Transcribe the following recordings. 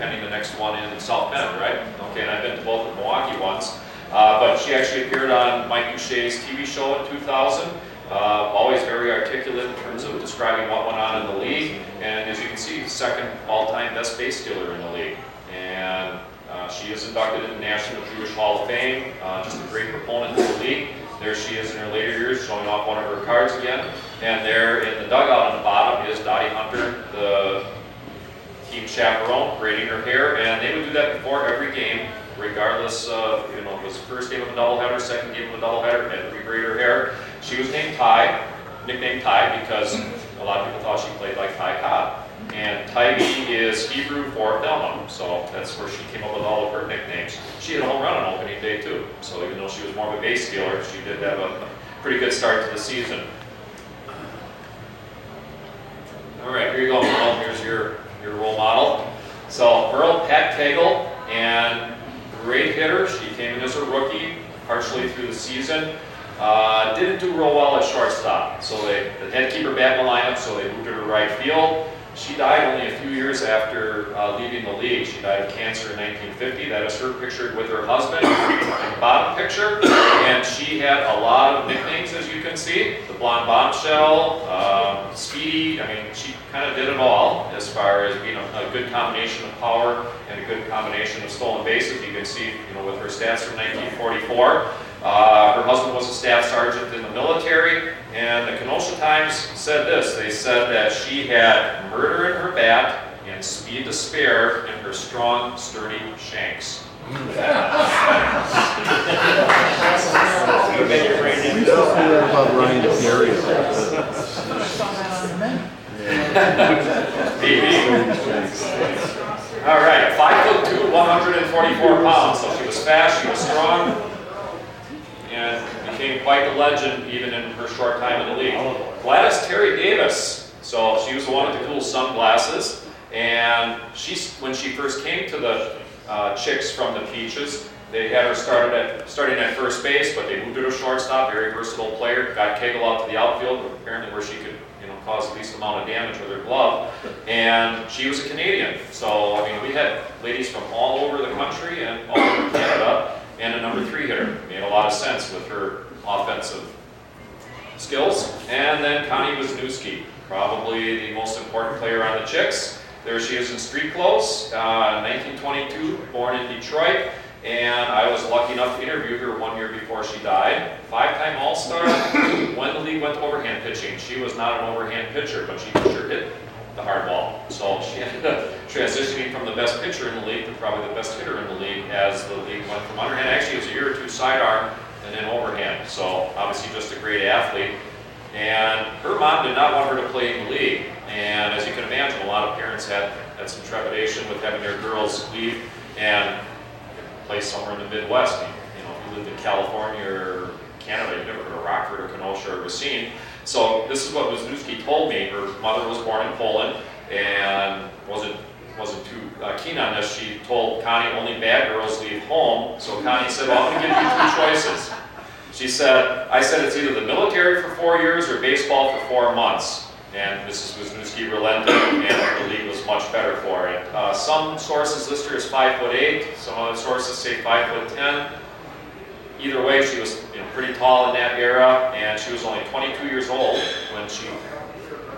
pending the next one in South Bend, right? Okay, and I've been to both the Milwaukee ones. But she actually appeared on Mike Boucher's TV show in 2000. Always very articulate in terms of describing what went on in the league. And as you can see, second all-time best base stealer in the league. And she is inducted into the National Jewish Hall of Fame. Just a great proponent of the league. There she is in her later years, showing off one of her cards again. And there in the dugout on the bottom is Dottie Hunter, the team chaperone, braiding her hair. And they would do that before every game, regardless of, you know, it was the first game of a doubleheader, second game of a doubleheader, had to rebraid her hair. She was named Ty, nicknamed Ty, because a lot of people thought she played like Ty Cobb. And Tybee is Hebrew for Thelma, so that's where she came up with all of her nicknames. She had a home run on opening day too, so even though she was more of a base stealer, she did have a pretty good start to the season. All right, here you go, Merle. Here's your role model. So Merle, Pat Cagle, and great hitter. She came in as a rookie, partially through the season. Didn't do real well at shortstop, so they had to keep her back in the lineup, so they moved her to right field. She died only a few years after leaving the league. She died of cancer in 1950. That is her pictured with her husband in the bottom picture. And she had a lot of nicknames, as you can see. The Blonde Bombshell, Speedy. I mean, she kind of did it all as far as being a good combination of power and a good combination of stolen bases. You can see, you know, with her stats from 1944. Her husband was a staff sergeant in the military, and the Kenosha Times said this. They said that she had murder in her bat and speed to spare in her strong, sturdy shanks. About Ryan Perry. All right, 5'2", 144 pounds. So she was fast, she was strong, and became quite the legend even in her short time in the league. Gladys Terry Davis. So she was the one with the cool sunglasses, and when she first came to the Chicks from the Peaches, they had her starting at first base, but they moved her to shortstop. Very versatile player. Got Cagle out to the outfield, apparently where she could, you know, cause the least amount of damage with her glove. And she was a Canadian. So I mean, we had ladies from all over the country and all over Canada. And a number 3 hitter. Made a lot of sense with her offensive skills. And then Connie Wisniewski, probably the most important player on the Chicks. There she is in street clothes, 1922, born in Detroit. And I was lucky enough to interview her 1 year before she died. 5-time All-Star. When the league went to overhand pitching, she was not an overhand pitcher, but she sure hit the hard ball. So she ended up transitioning from the best pitcher in the league to probably the best hitter in the league as the league went from underhand. Actually, it was a year or two sidearm and then overhand. So obviously just a great athlete. And her mom did not want her to play in the league. And as you can imagine, a lot of parents had some trepidation with having their girls leave and play somewhere in the Midwest. You know, if you lived in California or Canada, you'd never heard of Rockford or Kenosha or Racine. So this is what Wisniewski told me. Her mother was born in Poland and wasn't too keen on this. She told Connie only bad girls leave home. So Connie said, well, I'm going to give you 2 choices. She said, I said it's either the military for 4 years or baseball for 4 months. And Mrs. Wisniewski relented, and the league was much better for it. Some sources list her as 5'8", some other sources say 5'10". Either way, she was pretty tall in that era, and she was only 22 years old when she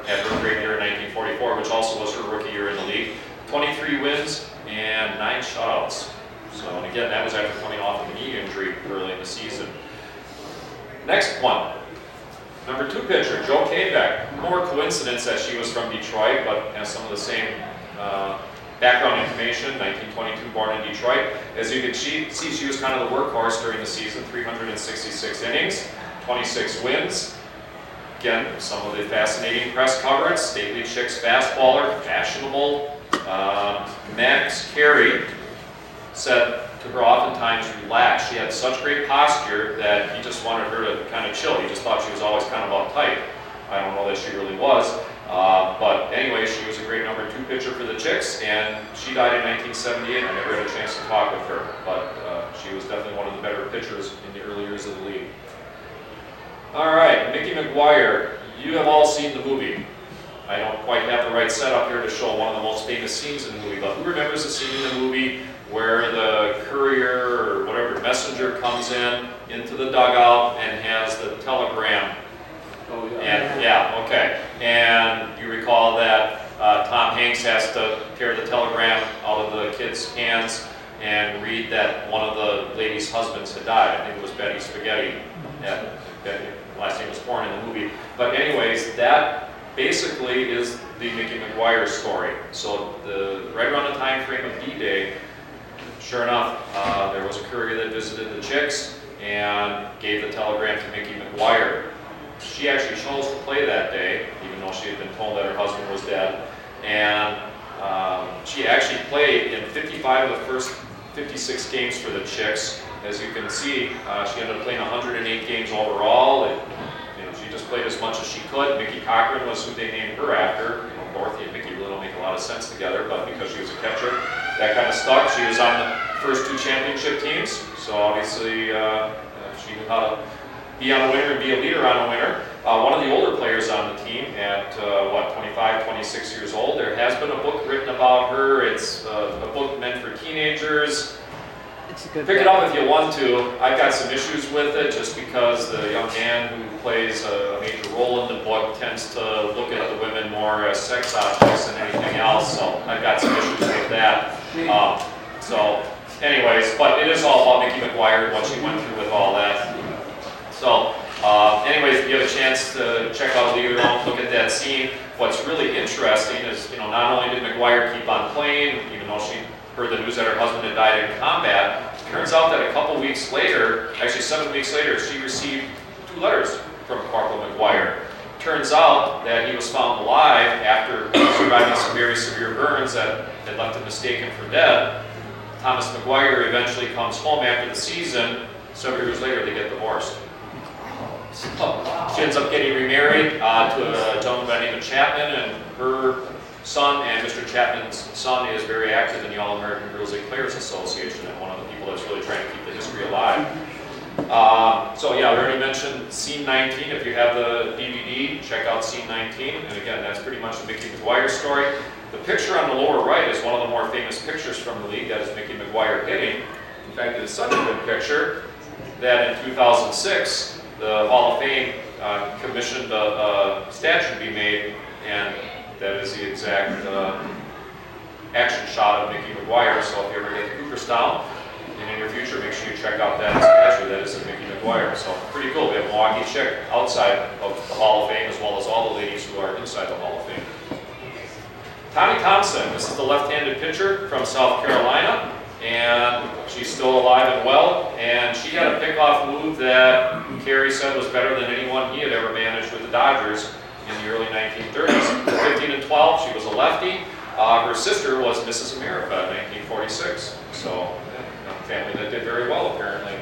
had her great year in 1944, which also was her rookie year in the league. 23 wins and 9 shutouts. So, and again, that was after coming off of a knee injury early in the season. Next one. Number 2 pitcher, Joe Kabeck. More coincidence that she was from Detroit, but has some of the same background information. 1922, born in Detroit. As you can see, she was kind of the workhorse during the season. 366 innings, 26 wins. Again, some of the fascinating press coverage. Stately Chicks fastballer, fashionable. Max Carey said to her oftentimes relaxed. She had such great posture that he just wanted her to kind of chill. He just thought she was always kind of uptight. I don't know that she really was. But anyway, she was a great number 2 pitcher for the Chicks, and she died in 1978. I never had a chance to talk with her, but she was definitely one of the better pitchers in the early years of the league. All right, Mickey McGuire. You have all seen the movie. I don't quite have the right setup here to show one of the most famous scenes in the movie, but who remembers the scene in the movie where the courier or whatever messenger comes into the dugout and has the telegram? Oh, yeah. And yeah, okay. And you recall that Tom Hanks has to tear the telegram out of the kid's hands and read that one of the lady's husbands had died. I think it was Betty Spaghetti. Yeah, Betty, last name was born in the movie. But anyways, that basically is the Mickey McGuire story. So right around the time frame of D-Day, sure enough, there was a courier that visited the chicks and gave the telegram to Mickey McGuire. She actually chose to play that day, even though she had been told that her husband was dead. And she actually played in 55 of the first 56 games for the Chicks. As you can see, she ended up playing 108 games overall. She just played as much as she could. Mickey Cochran was who they named her after. Dorothy and Mickey really don't make a lot of sense together, but because she was a catcher, that kind of stuck. She was on the first 2 championship teams, so obviously she knew how to be on a winner and be a leader on a winner. One of the older players on the team at, 25, 26 years old. There has been a book written about her. It's a book meant for teenagers. It's a good Pick it book. up if you want to. I've got some issues with it just because the young man who plays a major role in the book tends to look at the women more as sex objects than anything else, so I've got some issues with that. So anyways, but it is all about Mickey McGuire and what she went through with all that. So anyways, if you have a chance to check out Leave It Alone, look at that scene. What's really interesting is, not only did McGuire keep on playing, even though she heard the news that her husband had died in combat, turns out that a couple weeks later, actually 7 weeks later, she received 2 letters from Corporal McGuire. Turns out that he was found alive after surviving some very severe burns that had left him mistaken for dead. Thomas McGuire eventually comes home after the season. Several years later, they get divorced. So she ends up getting remarried to a gentleman by the name of Chapman, and her son and Mr. Chapman's son is very active in the All-American Girls League Players Association and one of the people that's really trying to keep the history alive. So yeah, we already mentioned Scene 19. If you have the DVD, check out Scene 19. And again, that's pretty much the Mickey McGuire story. The picture on the lower right is one of the more famous pictures from the league. That is Mickey McGuire hitting. In fact, it is such a good picture that in 2006, the Hall of Fame commissioned a statue to be made, and that is the exact action shot of Mickey McGuire. So if you ever get to Cooperstown, and in your future, make sure you check out that statue. That is of Mickey McGuire. So pretty cool. We have a Milwaukee chick outside of the Hall of Fame, as well as all the ladies who are inside the Hall of Fame. Tommy Thompson. This is the left-handed pitcher from South Carolina, and she's still alive and well. And she had a pickoff move that Kerry said was better than anyone he had ever managed with the Dodgers in the early 1930s. 15 and 12, she was a lefty. Her sister was Mrs. America in 1946. So, a family that did very well, apparently.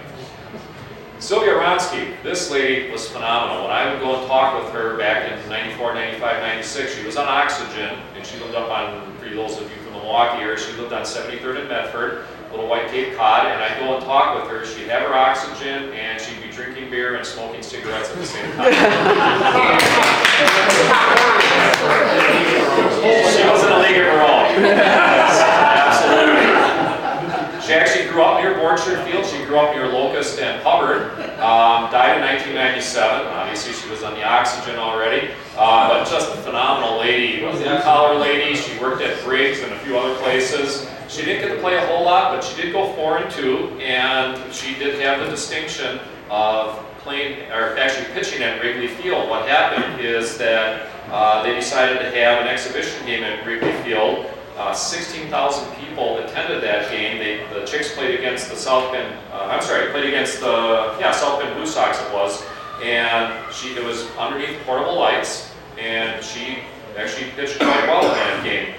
Sylvia Ronsky, this lady was phenomenal. When I would go and talk with her back in 94, 95, 96, she was on oxygen, and she lived up on, for those of you from the Milwaukee area, she lived on 73rd and Medford, little white Cape Cod, and I'd go and talk with her. She'd have her oxygen, and she'd be drinking beer and smoking cigarettes at the same time. She was in a league of her own. Yes, absolutely. She actually grew up near Borchard Field. She grew up near Locust and Hubbard. Died in 1997. Obviously, she was on the oxygen already. But just a phenomenal lady. A blue-collar lady. She worked at Briggs and a few other places. She didn't get to play a whole lot, but she did go 4-2, and she did have the distinction of playing, or actually pitching at Wrigley Field. What happened is that they decided to have an exhibition game at Wrigley Field. 16,000 people attended that game. The Chicks played against the South Bend, played against the, South Bend Blue Sox it was. And it was underneath portable lights, and she actually pitched quite well in that game.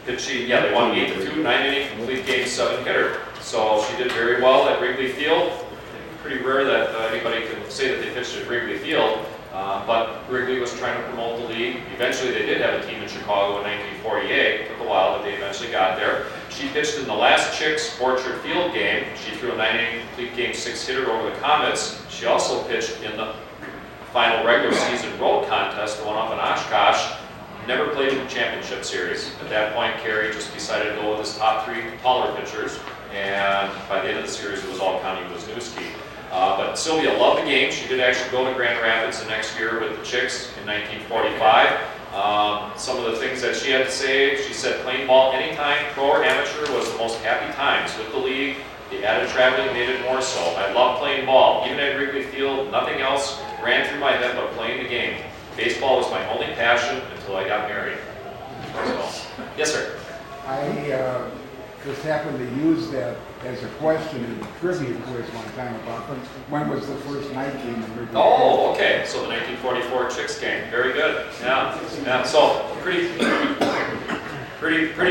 They won 8-2, 9-inning complete game, 7-hitter. So she did very well at Wrigley Field. Pretty rare that anybody can say that they pitched at Wrigley Field. But Wrigley was trying to promote the league. Eventually they did have a team in Chicago in 1948. It took a while, but they eventually got there. She pitched in the last Chicks Orchard Field game. She threw a 9-inning complete game 6-hitter over the Comets. She also pitched in the final regular season road contest, the one up in Oshkosh. Never played in the championship series. At that point, Carey just decided to go with his top 3 taller pitchers, and by the end of the series, it was all Connie Wisniewski. But Sylvia loved the game. She did actually go to Grand Rapids the next year with the Chicks in 1945. Some of the things that she had to say, she said playing ball anytime, pro or amateur, was the most happy times with the league. The added traveling made it more so. I loved playing ball. Even at Wrigley Field, nothing else ran through my head but playing the game. Baseball was my only passion until I got married. So, yes, sir. I just happened to use that as a question in the trivia quiz one time about when was the first night game in Wrigley Field. Oh, okay. So the 1944 Chicks game. Very good. Yeah. So pretty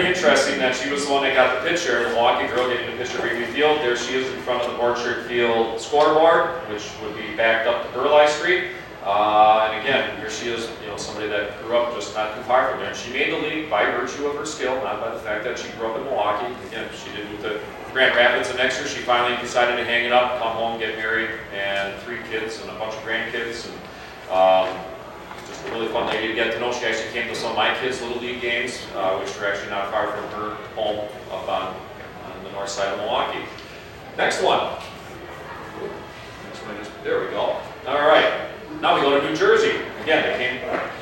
interesting that she was the one that got the picture. The Milwaukee girl getting the picture of Wrigley Field. There she is in front of the Orchard Field scoreboard, which would be backed up to Burleigh Street. And again, here she is, somebody that grew up just not too far from there. And she made the league by virtue of her skill, not by the fact that she grew up in Milwaukee. Again, she did move to Grand Rapids, and next year she finally decided to hang it up, come home, get married, and 3 kids and a bunch of grandkids. And just a really fun lady to get to know. She actually came to some of my kids' Little League games, which were actually not far from her home up on the north side of Milwaukee. Next one. There we go. All right. Now we go to New Jersey. Again,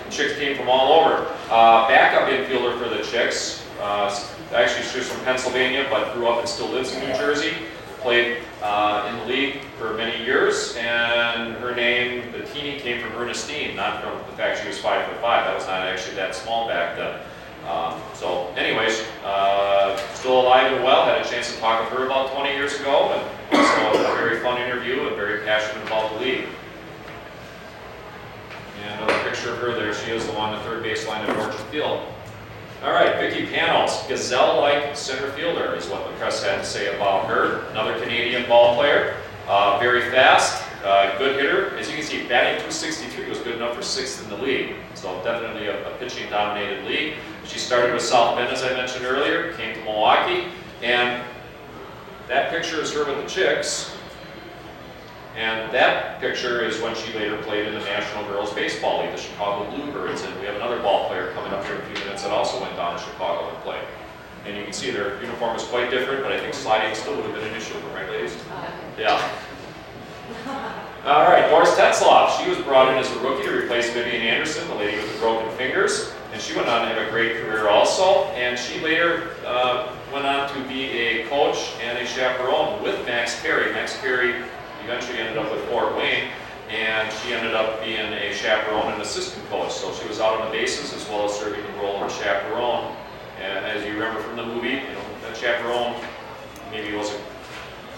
the Chicks came from all over. Backup infielder for the Chicks. Actually, she's from Pennsylvania, but grew up and still lives in New Jersey. Played in the league for many years, and her name, the teeny, came from Ernestine, not from the fact she was 5'5". That was not actually that small back then. So, anyways, still alive and well. Had a chance to talk with her about 20 years ago, and also a very fun interview and very passionate about the league. And another picture of her there. She is along the third baseline at Orchard Field. All right, Vicki Panos, gazelle-like center fielder is what the press had to say about her. Another Canadian ball player, very fast, good hitter. As you can see, batting .263 was good enough for 6th in the league. So definitely a pitching-dominated league. She started with South Bend, as I mentioned earlier, came to Milwaukee, and that picture is her with the Chicks. And that picture is when she later played in the National Girls Baseball League, the Chicago Bluebirds. And we have another ball player coming up here in a few minutes that also went down to Chicago and played. And you can see their uniform is quite different, but I think sliding still would have been an issue, right, ladies? Yeah. All right, Doris Tetzloff. She was brought in as a rookie to replace Vivian Anderson, the lady with the broken fingers. And she went on to have a great career also. And she later went on to be a coach and a chaperone with Max Carey. Max Carey eventually ended up with Fort Wayne, and she ended up being a chaperone and assistant coach. So she was out on the bases as well as serving the role of chaperone. And as you remember from the movie, that chaperone maybe wasn't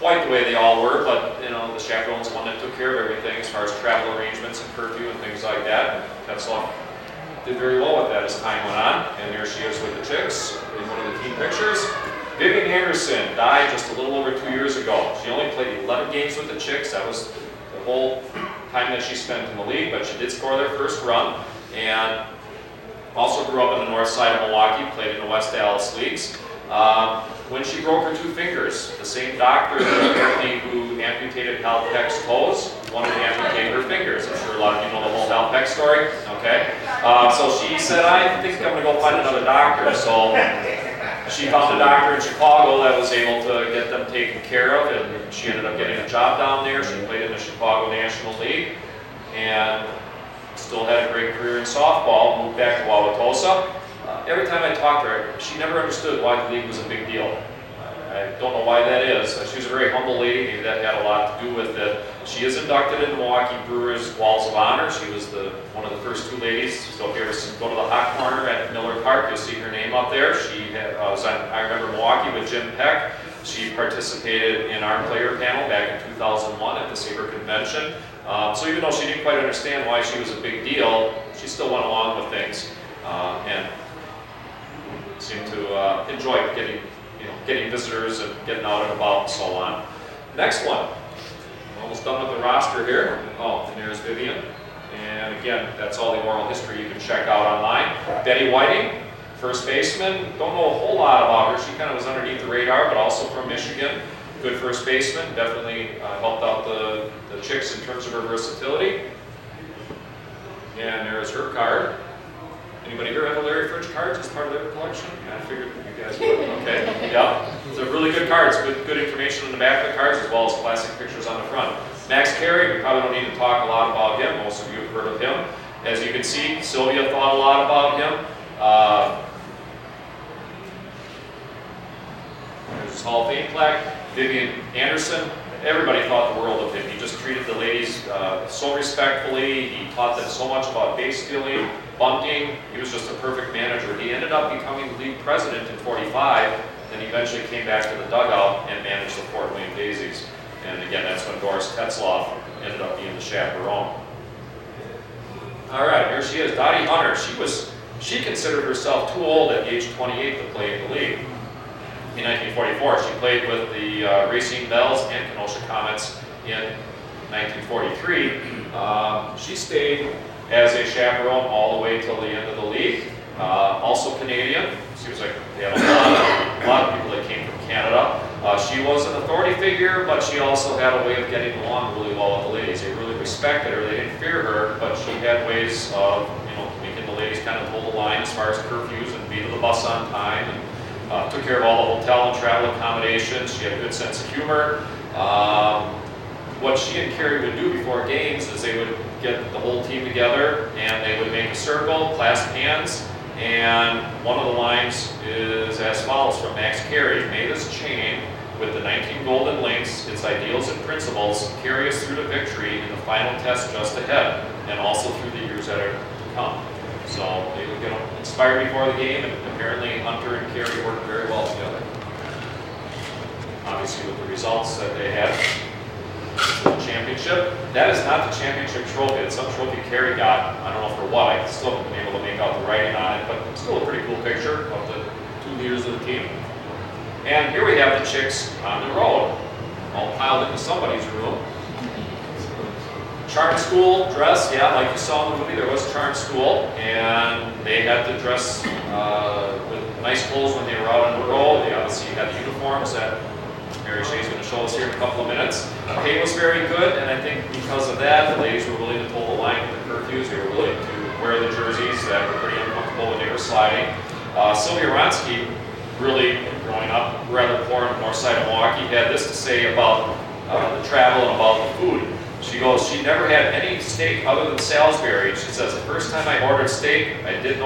quite the way they all were, but the chaperone's the one that took care of everything as far as travel arrangements and curfew and things like that. And Tetzloff did very well with that as time went on. And here she is with the Chicks in one of the team pictures. Vivian Anderson died just a little over 2 years ago. She only played 11 games with the Chicks. That was the whole time that she spent in the league, but she did score their first run, and also grew up on the north side of Milwaukee, played in the West Dallas leagues. When she broke her 2 fingers, the same doctor who amputated Hal Peck's toes wanted to amputate her fingers. I'm sure a lot of you know the whole Hal Peck story, okay? So she said, I think I'm gonna go find another doctor. So she found a doctor in Chicago that was able to get them taken care of, and she ended up getting a job down there. She played in the Chicago National League and still had a great career in softball, moved back to Wauwatosa. Every time I talked to her, she never understood why the league was a big deal. I don't know why that is. She was a very humble lady. Maybe that had a lot to do with it. She is inducted in the Milwaukee Brewers Walls of Honor. She was one of the first 2 ladies. So if you ever go to the hot corner at Miller Park, you'll see her name up there. She was on, I remember, Milwaukee with Jim Peck. She participated in our player panel back in 2001 at the SABR convention. So even though she didn't quite understand why she was a big deal, she still went along with things and seemed to enjoy getting visitors and getting out and about and so on. Next one. Almost done with the roster here. Oh, and there's Vivian. And again, that's all the oral history you can check out online. Betty Whiting, first baseman. Don't know a whole lot about her. She kind of was underneath the radar, but also from Michigan. Good first baseman. Definitely helped out the Chicks in terms of her versatility. And there's her card. Anybody here have a Larry Fridge cards as part of their collection? Yeah, I figured you guys would. Okay, yeah. So really good cards, good information on the back of the cards, as well as classic pictures on the front. Max Carey, we probably don't need to talk a lot about him. Most of you have heard of him. As you can see, Sylvia thought a lot about him. There's his Hall of Fame plaque. Vivian Anderson, everybody thought the world of him. He just treated the ladies so respectfully. He taught them so much about base stealing, bunting. He was just a perfect manager. He ended up becoming league president in '45, then he eventually came back to the dugout and managed the Fort Wayne Daisies. And again, that's when Doris Tetzloff ended up being the chaperone. All right, here she is, Dottie Hunter. She considered herself too old at age 28 to play in the league. In 1944, she played with the Racine Bells and Kenosha Comets in 1943. She stayed as a chaperone all the way till the end of the league. Also Canadian. Seems like they had a lot of people that came from Canada. She was an authority figure, but she also had a way of getting along really well with the ladies. They really respected her. They didn't fear her, but she had ways of, making the ladies kind of hold the line as far as curfews and be to the bus on time. And took care of all the hotel and travel accommodations. She had a good sense of humor. What she and Carrie would do before games is they would get the whole team together and they would make a circle, clasp hands, and one of the lines is as follows from Max Carey. May this chain with the 19 golden links, its ideals and principles, carry us through to victory in the final test just ahead, and also through the years that are to come. So they would get inspired before the game, and apparently Hunter and Carey worked very well together. Obviously with the results that they had. The championship. That is not the championship trophy. It's some trophy Carey got. I don't know for what. I still haven't been able to make out the writing on it, but it's still a pretty cool picture of the two leaders of the team. And here we have the chicks on the road, all piled into somebody's room. Charm school dress, yeah, like you saw in the movie, there was charm school, and they had to dress with nice clothes when they were out on the road. They obviously had uniforms that Mary Shea's going to show us here in a couple of minutes. Pay was very good, and I think because of that, the ladies were willing to pull the line with the curfews. They were willing to wear the jerseys that were pretty uncomfortable when they were sliding. Sylvia Ronsky, really growing up rather poor on the north side of Milwaukee, had this to say about the travel and about the food. She goes, she never had any steak other than Salisbury. She says, the first time I ordered steak, I didn't know